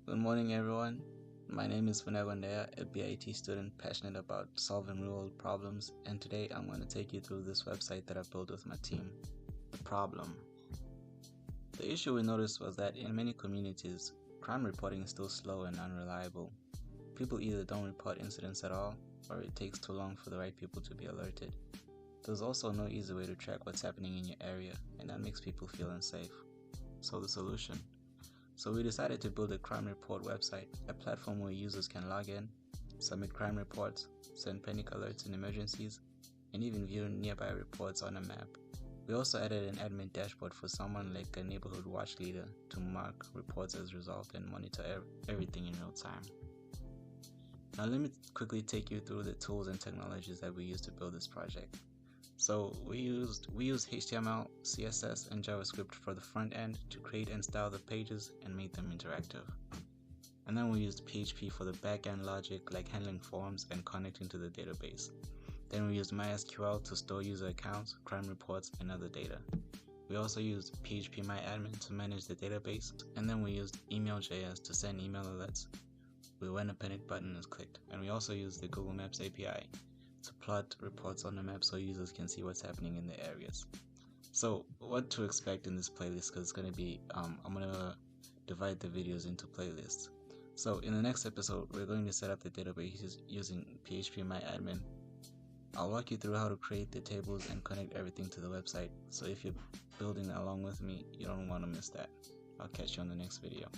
Good morning, everyone. My name is Funegondea, a BIT student passionate about solving real-world problems, and today I'm going to take you through this website that I built with my team. The problem. The issue we noticed was that in many communities, crime reporting is still slow and unreliable. People either don't report incidents at all, or it takes too long for the right people to be alerted. There's also no easy way to track what's happening in your area, and that makes people feel unsafe. So the solution. So we decided to build a crime report website, a platform where users can log in, submit crime reports, send panic alerts in emergencies, and even view nearby reports on a map. We also added an admin dashboard for someone like a neighborhood watch leader to mark reports as resolved and monitor everything in real time. Now let me quickly take you through the tools and technologies that we used to build this project. So we use HTML, CSS, and JavaScript for the front end to create and style the pages and make them interactive. And then we used PHP for the back-end logic like handling forms and connecting to the database. Then we used MySQL to store user accounts, crime reports, and other data. We also used phpMyAdmin to manage the database, and then we used email.js to send email alerts when a panic button is clicked. And we also used the Google Maps API to plot reports on the map so users can see what's happening in the areas. So what to expect in this playlist, because it's going to be I'm going to divide the videos into playlists. So in the next episode we're going to set up the database using phpMyAdmin. I'll walk you through how to create the tables and connect everything to the website, so if you're building along with me, you don't want to miss that. I'll catch you on the next video.